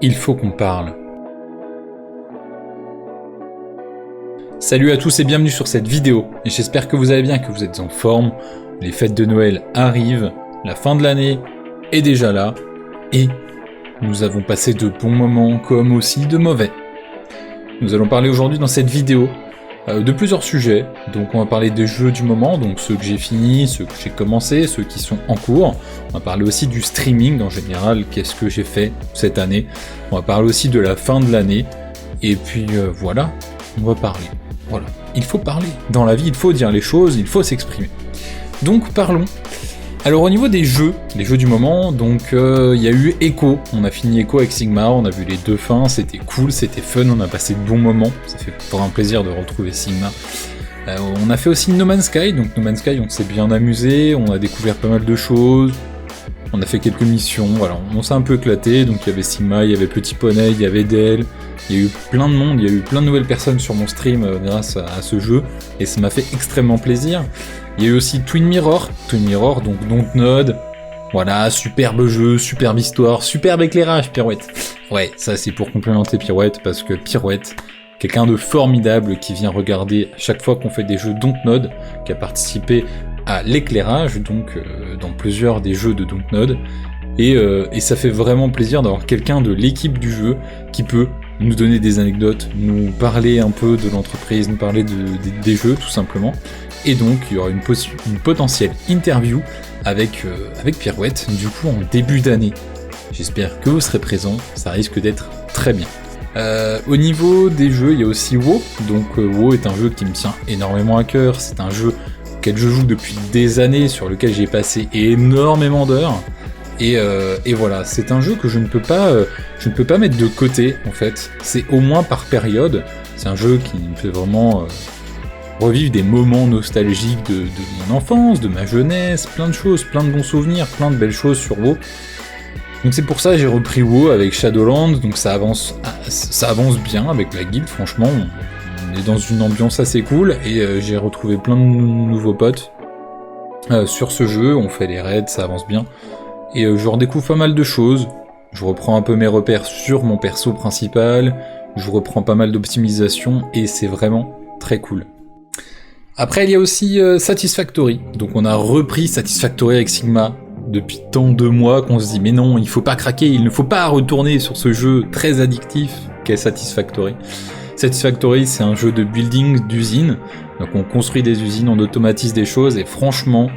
il faut qu'on parle. Salut à tous et bienvenue sur cette vidéo, et j'espère que vous allez bien, que vous êtes en forme. Les fêtes de Noël arrivent, la fin de l'année est déjà là, et nous avons passé de bons moments comme aussi de mauvais. Nous allons parler aujourd'hui dans cette vidéo de plusieurs sujets. Donc on va parler des jeux du moment, donc ceux que j'ai finis, ceux que j'ai commencé, ceux qui sont en cours. On va parler aussi du streaming en général, qu'est-ce que j'ai fait cette année. On va parler aussi de la fin de l'année, et puis voilà, on va parler. Voilà, il faut parler. Dans la vie, il faut dire les choses, il faut s'exprimer. Donc parlons. Alors au niveau des jeux du moment, donc il y a eu Echo. On a fini Echo avec Sigmar, on a vu les deux fins, c'était cool, c'était fun, on a passé de bons moments. Ça fait vraiment plaisir de retrouver Sigmar. On a fait aussi No Man's Sky, donc No Man's Sky on s'est bien amusé, on a découvert pas mal de choses. On a fait quelques missions, voilà, on s'est un peu éclaté, donc il y avait Sigma, il y avait Petit Poney, il y avait Del, il y a eu plein de monde, il y a eu plein de nouvelles personnes sur mon stream grâce à ce jeu, et ça m'a fait extrêmement plaisir. Il y a eu aussi Twin Mirror, donc Dontnod, voilà, superbe jeu, superbe histoire, superbe éclairage, Pirouette. Ouais, ça c'est pour complémenter Pirouette, parce que Pirouette, quelqu'un de formidable qui vient regarder à chaque fois qu'on fait des jeux Dontnod, qui a participé à l'éclairage, donc dans plusieurs des jeux de Dontnod, et ça fait vraiment plaisir d'avoir quelqu'un de l'équipe du jeu qui peut nous donner des anecdotes, nous parler un peu de l'entreprise, nous parler des jeux tout simplement, et donc il y aura une potentielle interview avec Pirouette, du coup en début d'année. J'espère que vous serez présents, ça risque d'être très bien. Au niveau des jeux, il y a aussi WoW, donc WoW est un jeu qui me tient énormément à cœur, c'est un jeu auquel je joue depuis des années, sur lequel j'ai passé énormément d'heures, et voilà, c'est un jeu que je ne peux pas mettre de côté en fait, c'est au moins par période, c'est un jeu qui me fait vraiment revivre des moments nostalgiques de mon enfance, de ma jeunesse, plein de choses, plein de bons souvenirs, plein de belles choses sur WoW. Donc c'est pour ça que j'ai repris WoW avec Shadowlands, donc ça avance bien avec la guilde, franchement, on est dans une ambiance assez cool, et j'ai retrouvé plein de nouveaux potes sur ce jeu, on fait les raids, ça avance bien, et je redécouvre pas mal de choses, je reprends un peu mes repères sur mon perso principal, je reprends pas mal d'optimisation, et c'est vraiment très cool. Après il y a aussi Satisfactory, donc on a repris Satisfactory avec Sigma, depuis tant de mois qu'on se dit mais non, il faut pas craquer, il ne faut pas retourner sur ce jeu très addictif qu'est Satisfactory. Satisfactory, c'est un jeu de building d'usine, donc on construit des usines, on automatise des choses, et franchement,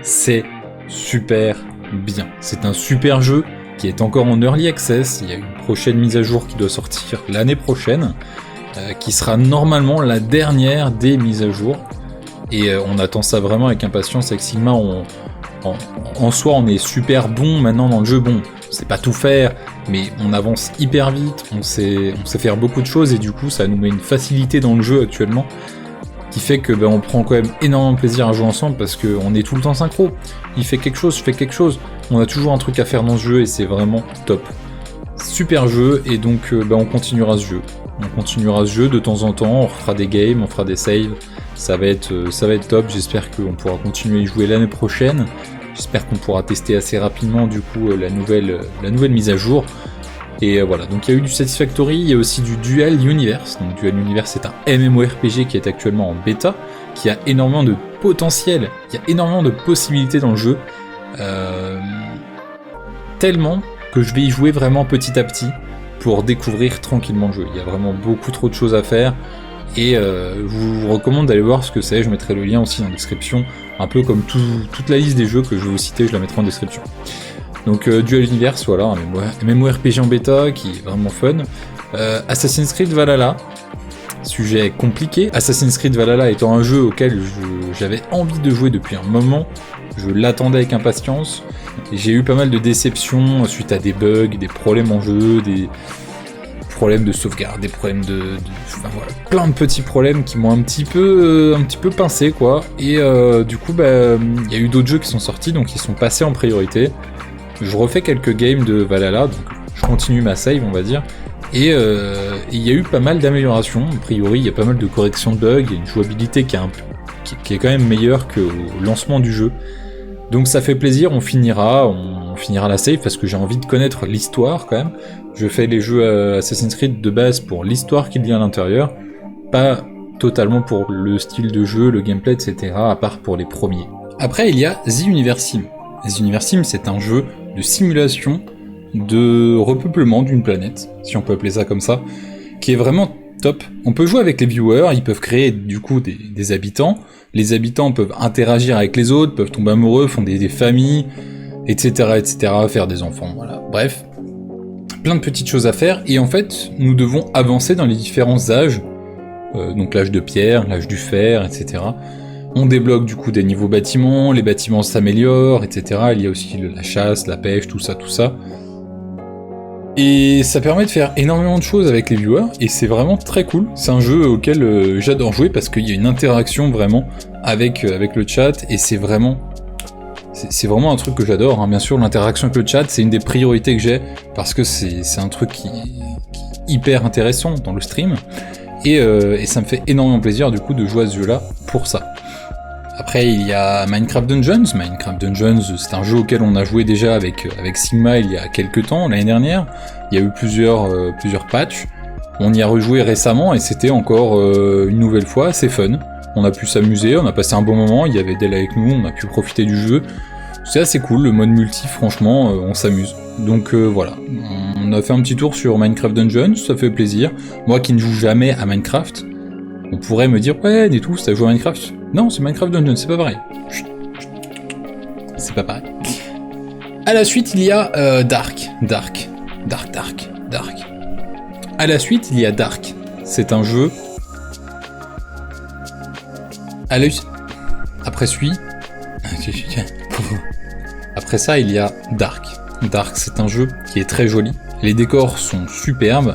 c'est super bien. C'est un super jeu qui est encore en early access, il y a une prochaine mise à jour qui doit sortir l'année prochaine, qui sera normalement la dernière des mises à jour, et on attend ça vraiment avec impatience. Avec Sigma, en soi, on est super bon maintenant dans le jeu. Bon, on sait pas tout faire, mais on avance hyper vite, on sait faire beaucoup de choses, et du coup, ça nous met une facilité dans le jeu actuellement, qui fait que on prend quand même énormément de plaisir à jouer ensemble, parce qu'on est tout le temps synchro. Il fait quelque chose, je fais quelque chose. On a toujours un truc à faire dans ce jeu, et c'est vraiment top. Super jeu, et donc on continuera ce jeu. On continuera ce jeu de temps en temps, on refera des games, on fera des saves. Ça va être top, j'espère qu'on pourra continuer à y jouer l'année prochaine. J'espère qu'on pourra tester assez rapidement du coup la nouvelle mise à jour. Et voilà, donc il y a eu du Satisfactory, il y a aussi du Dual Universe. Donc Dual Universe, c'est un MMORPG qui est actuellement en bêta, qui a énormément de potentiel, il y a énormément de possibilités dans le jeu. Tellement que je vais y jouer vraiment petit à petit pour découvrir tranquillement le jeu. Il y a vraiment beaucoup trop de choses à faire. Et je vous recommande d'aller voir ce que c'est, je mettrai le lien aussi dans la description, un peu comme toute la liste des jeux que je vais vous citer, je la mettrai en description. Donc Dual Universe, voilà, un MMORPG en bêta qui est vraiment fun. Assassin's Creed Valhalla, sujet compliqué. Assassin's Creed Valhalla étant un jeu auquel j'avais envie de jouer depuis un moment, je l'attendais avec impatience. J'ai eu pas mal de déceptions suite à des bugs, des problèmes en jeu, des problèmes de sauvegarde, des problèmes enfin, voilà, plein de petits problèmes qui m'ont un petit peu pincé quoi. Et du coup il y a eu d'autres jeux qui sont sortis, donc ils sont passés en priorité. Je refais quelques games de Valhalla, donc je continue ma save on va dire. Et il y a eu pas mal d'améliorations, a priori il y a pas mal de corrections de bugs, il y a une jouabilité qui est quand même meilleure qu'au lancement du jeu. Donc ça fait plaisir, on finira, on finira la save parce que j'ai envie de connaître l'histoire quand même. Je fais les jeux Assassin's Creed de base pour l'histoire qu'il y a à l'intérieur, pas totalement pour le style de jeu, le gameplay, etc., à part pour les premiers. Après, il y a The Universe Sim. The Universe Sim, c'est un jeu de simulation de repeuplement d'une planète, si on peut appeler ça comme ça, qui est vraiment top. On peut jouer avec les viewers, ils peuvent créer du coup des habitants, les habitants peuvent interagir avec les autres, peuvent tomber amoureux, font des familles, etc., etc., faire des enfants, voilà. Bref, plein de petites choses à faire, et en fait, nous devons avancer dans les différents âges, donc l'âge de pierre, l'âge du fer, etc. On débloque du coup des niveaux bâtiments, les bâtiments s'améliorent, etc. Il y a aussi la chasse, la pêche, tout ça. Et ça permet de faire énormément de choses avec les viewers, et c'est vraiment très cool. C'est un jeu auquel j'adore jouer parce qu'il y a une interaction vraiment avec le chat, et c'est vraiment un truc que j'adore, hein. Bien sûr, l'interaction avec le chat, c'est une des priorités que j'ai, parce que c'est un truc qui est hyper intéressant dans le stream, et ça me fait énormément plaisir du coup de jouer à ce jeu-là pour ça. Après, il y a Minecraft Dungeons. Minecraft Dungeons, c'est un jeu auquel on a joué déjà avec Sigma il y a quelques temps, l'année dernière. Il y a eu plusieurs patchs. On y a rejoué récemment et c'était encore une nouvelle fois assez fun. On a pu s'amuser, on a passé un bon moment, il y avait Del avec nous, on a pu profiter du jeu. C'est assez cool, le mode multi, franchement, on s'amuse. Donc voilà, on a fait un petit tour sur Minecraft Dungeons, ça fait plaisir. Moi qui ne joue jamais à Minecraft, on pourrait me dire, ouais, et tout, t'as joué à Minecraft? Non, c'est Minecraft Dungeons, c'est pas pareil. C'est pas pareil. À la suite, il y a Dark. À la suite, il y a Dark. C'est un jeu... Après ça, il y a Dark. Dark, c'est un jeu qui est très joli. Les décors sont superbes,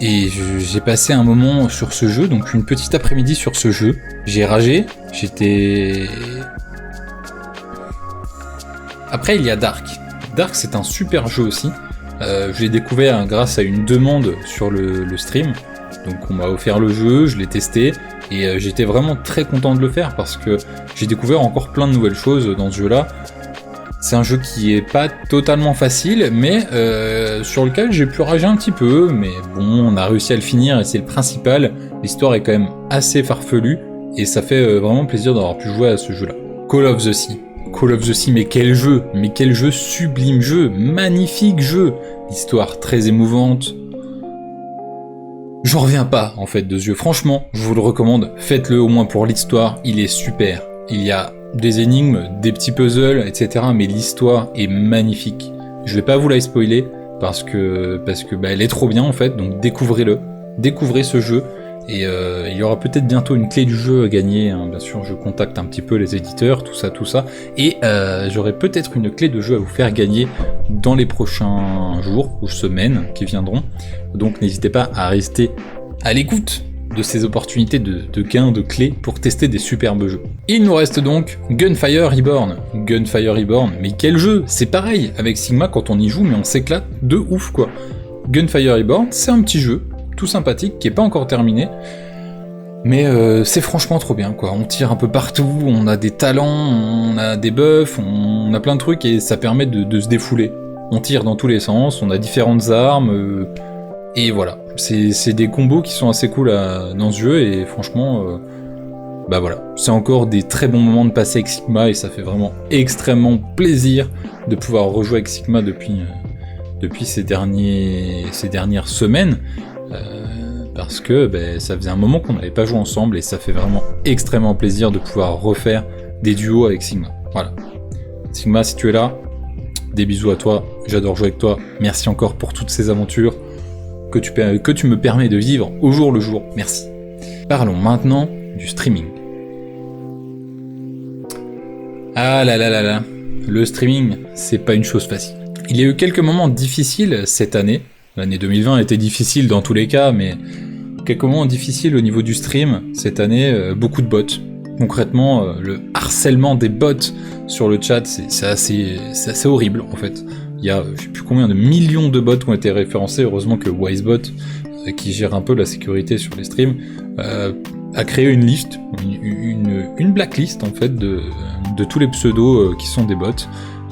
et j'ai passé un moment sur ce jeu, donc une petite après-midi sur ce jeu. J'ai ragé, Après, il y a Dark. Dark, c'est un super jeu aussi. Je l'ai découvert grâce à une demande sur le stream. Donc on m'a offert le jeu, je l'ai testé, et j'étais vraiment très content de le faire, parce que j'ai découvert encore plein de nouvelles choses dans ce jeu-là. C'est un jeu qui est pas totalement facile, mais sur lequel j'ai pu rager un petit peu, mais bon, on a réussi à le finir et c'est le principal. L'histoire est quand même assez farfelue, et ça fait vraiment plaisir d'avoir pu jouer à ce jeu-là. Call of the Sea. Call of the Sea, mais quel jeu, sublime jeu, magnifique jeu. L'histoire très émouvante. J'en reviens pas, en fait, de ce jeu. Franchement, je vous le recommande, faites-le au moins pour l'histoire, il est super. Il y a des énigmes, des petits puzzles, etc. Mais l'histoire est magnifique. Je vais pas vous la spoiler parce que elle est trop bien en fait. Donc découvrez-le, découvrez ce jeu, et il y aura peut-être bientôt une clé du jeu à gagner. Hein. Bien sûr, je contacte un petit peu les éditeurs, tout ça, et j'aurai peut-être une clé de jeu à vous faire gagner dans les prochains jours ou semaines qui viendront. Donc n'hésitez pas à rester à l'écoute de ces opportunités de gains de clés pour tester des superbes jeux. Il nous reste donc Gunfire Reborn. Gunfire Reborn, mais quel jeu! C'est pareil avec Sigma quand on y joue, mais on s'éclate de ouf quoi. Gunfire Reborn, c'est un petit jeu tout sympathique qui est pas encore terminé, mais c'est franchement trop bien quoi. On tire un peu partout, on a des talents, on a des buffs, on a plein de trucs et ça permet de se défouler. On tire dans tous les sens, on a différentes armes, et voilà. C'est des combos qui sont assez cool dans ce jeu, et franchement, bah voilà. C'est encore des très bons moments de passer avec Sigma, et ça fait vraiment extrêmement plaisir de pouvoir rejouer avec Sigma depuis ces dernières semaines, parce que ça faisait un moment qu'on n'avait pas joué ensemble, et ça fait vraiment extrêmement plaisir de pouvoir refaire des duos avec Sigma. Voilà. Sigma, si tu es là, des bisous à toi, j'adore jouer avec toi, merci encore pour toutes ces aventures que tu me permets de vivre au jour le jour, merci. Parlons maintenant du streaming. Ah là là là là, le streaming, c'est pas une chose facile. Il y a eu quelques moments difficiles cette année. L'année 2020 était difficile dans tous les cas, mais quelques moments difficiles au niveau du stream cette année, beaucoup de bots. Concrètement, le harcèlement des bots sur le chat, c'est assez horrible en fait. Il y a je sais plus combien de millions de bots qui ont été référencés. Heureusement que Wisebot, qui gère un peu la sécurité sur les streams, a créé une liste, une blacklist en fait de tous les pseudos qui sont des bots.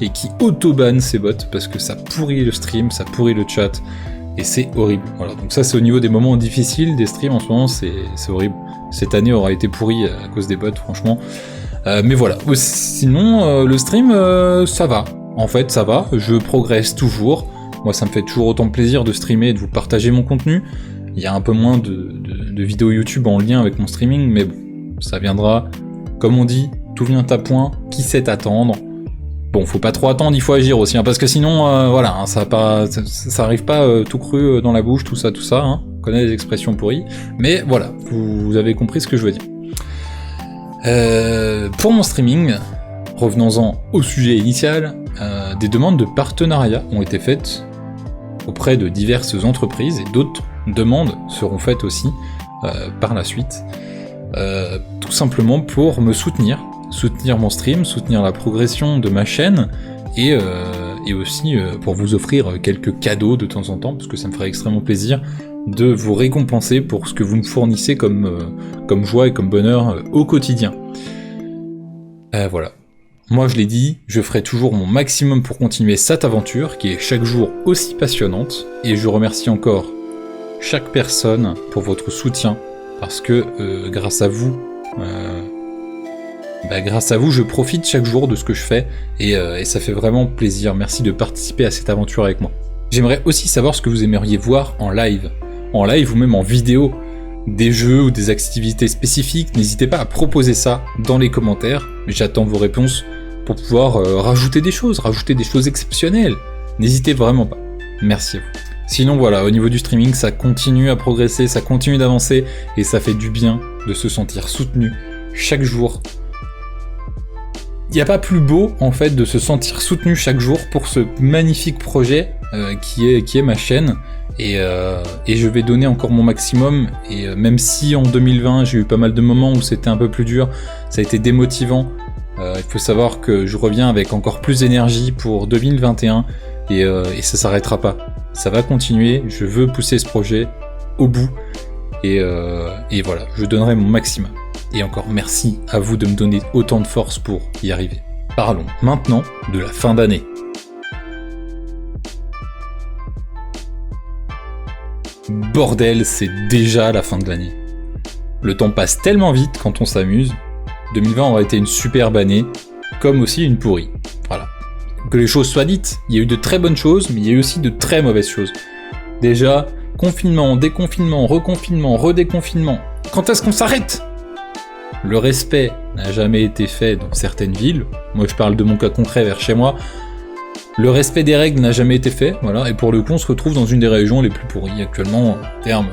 et qui auto-banne ces bots parce que ça pourrit le stream, ça pourrit le chat et c'est horrible. Voilà, donc ça c'est au niveau des moments difficiles des streams en ce moment, c'est horrible. Cette année aura été pourrie à cause des bots, franchement. Mais voilà, sinon le stream ça va. En fait ça va, je progresse toujours. Moi ça me fait toujours autant de plaisir de streamer et de vous partager mon contenu. Il y a un peu moins de vidéos YouTube en lien avec mon streaming, mais bon, ça viendra. Comme on dit, tout vient à point, qui sait attendre. Bon, faut pas trop attendre, il faut agir aussi, hein, parce que sinon, voilà, hein, ça arrive pas tout cru dans la bouche, tout ça, hein. On connaît les expressions pourries, mais voilà, vous avez compris ce que je veux dire. Pour mon streaming, revenons-en au sujet initial, des demandes de partenariat ont été faites auprès de diverses entreprises et d'autres demandes seront faites aussi par la suite, tout simplement pour me soutenir mon stream, soutenir la progression de ma chaîne et aussi pour vous offrir quelques cadeaux de temps en temps parce que ça me ferait extrêmement plaisir de vous récompenser pour ce que vous me fournissez comme joie et comme bonheur au quotidien. Voilà. Moi je l'ai dit, je ferai toujours mon maximum pour continuer cette aventure qui est chaque jour aussi passionnante et je remercie encore chaque personne pour votre soutien parce que grâce à vous, je profite chaque jour de ce que je fais et ça fait vraiment plaisir. Merci de participer à cette aventure avec moi. J'aimerais aussi savoir ce que vous aimeriez voir en live ou même en vidéo, des jeux ou des activités spécifiques. N'hésitez pas à proposer ça dans les commentaires. J'attends vos réponses pour pouvoir rajouter des choses exceptionnelles. N'hésitez vraiment pas. Merci à vous. Sinon voilà, au niveau du streaming, ça continue à progresser, ça continue d'avancer et ça fait du bien de se sentir soutenu chaque jour. Il n'y a pas plus beau en fait de se sentir soutenu chaque jour pour ce magnifique projet qui est ma chaîne et je vais donner encore mon maximum et même si en 2020 j'ai eu pas mal de moments où c'était un peu plus dur, ça a été démotivant, il faut savoir que je reviens avec encore plus d'énergie pour 2021 et ça s'arrêtera pas, ça va continuer, je veux pousser ce projet au bout et voilà, je donnerai mon maximum. Et encore merci à vous de me donner autant de force pour y arriver. Parlons maintenant de la fin d'année. Bordel, c'est déjà la fin de l'année. Le temps passe tellement vite quand on s'amuse. 2020 aura été une superbe année, comme aussi une pourrie. Voilà. Que les choses soient dites, il y a eu de très bonnes choses, mais il y a eu aussi de très mauvaises choses. Déjà, confinement, déconfinement, reconfinement, redéconfinement. Quand est-ce qu'on s'arrête ? Le respect n'a jamais été fait dans certaines villes. Moi, je parle de mon cas concret vers chez moi. Le respect des règles n'a jamais été fait, voilà. Et pour le coup, on se retrouve dans une des régions les plus pourries actuellement en termes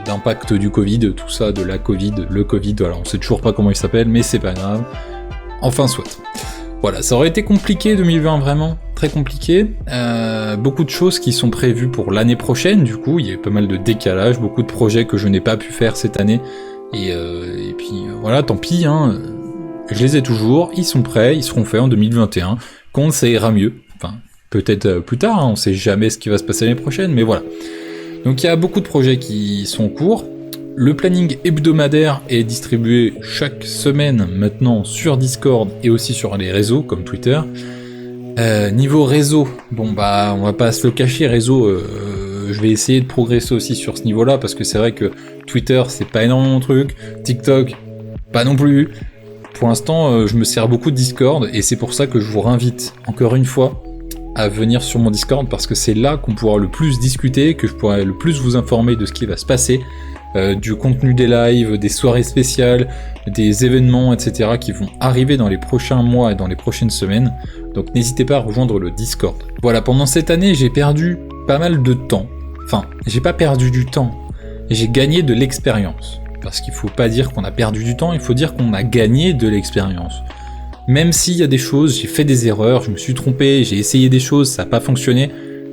d'impact du Covid, tout ça, de la Covid, le Covid. Voilà, on sait toujours pas comment il s'appelle, mais c'est pas grave. Enfin, soit. Voilà, ça aurait été compliqué 2020, vraiment très compliqué. Beaucoup de choses qui sont prévues pour l'année prochaine. Du coup, il y a eu pas mal de décalage, beaucoup de projets que je n'ai pas pu faire cette année. Et puis voilà, tant pis, hein, je les ai toujours, ils sont prêts, ils seront faits en 2021, quand ça ira mieux, enfin peut-être plus tard, hein, on sait jamais ce qui va se passer l'année prochaine, mais voilà. Donc il y a beaucoup de projets qui sont en cours, le planning hebdomadaire est distribué chaque semaine maintenant sur Discord et aussi sur les réseaux comme Twitter. Niveau réseau, bon bah on va pas se le cacher, réseau... je vais essayer de progresser aussi sur ce niveau-là, parce que c'est vrai que Twitter, c'est pas énormément de trucs, TikTok, pas non plus. Pour l'instant, je me sers beaucoup de Discord, et c'est pour ça que je vous réinvite, encore une fois, à venir sur mon Discord, parce que c'est là qu'on pourra le plus discuter, que je pourrai le plus vous informer de ce qui va se passer, du contenu des lives, des soirées spéciales, des événements, etc. qui vont arriver dans les prochains mois et dans les prochaines semaines. Donc n'hésitez pas à rejoindre le Discord. Voilà, pendant cette année, j'ai perdu pas mal de temps. Enfin, j'ai pas perdu du temps, j'ai gagné de l'expérience. Parce qu'il faut pas dire qu'on a perdu du temps, il faut dire qu'on a gagné de l'expérience. Même s'il y a des choses, j'ai fait des erreurs, je me suis trompé, j'ai essayé des choses, ça n'a pas fonctionné,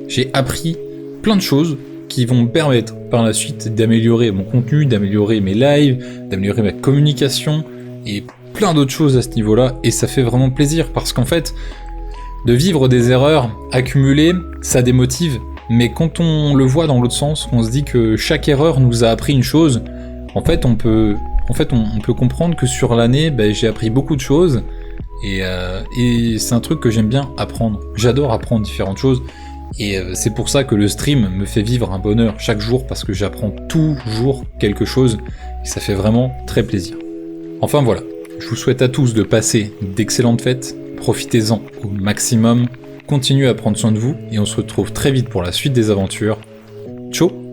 j'ai appris plein de choses qui vont me permettre par la suite d'améliorer mon contenu, d'améliorer mes lives, d'améliorer ma communication et plein d'autres choses à ce niveau-là, et ça fait vraiment plaisir parce qu'en fait, de vivre des erreurs accumulées, ça démotive. Mais quand on le voit dans l'autre sens, on se dit que chaque erreur nous a appris une chose, on peut comprendre que sur l'année, j'ai appris beaucoup de choses, Et c'est un truc que j'aime bien apprendre. J'adore apprendre différentes choses. Et c'est pour ça que le stream me fait vivre un bonheur chaque jour, parce que j'apprends toujours quelque chose. Et ça fait vraiment très plaisir. Enfin voilà, je vous souhaite à tous de passer d'excellentes fêtes. Profitez-en au maximum. Continuez à prendre soin de vous. Et on se retrouve très vite pour la suite des aventures. Ciao!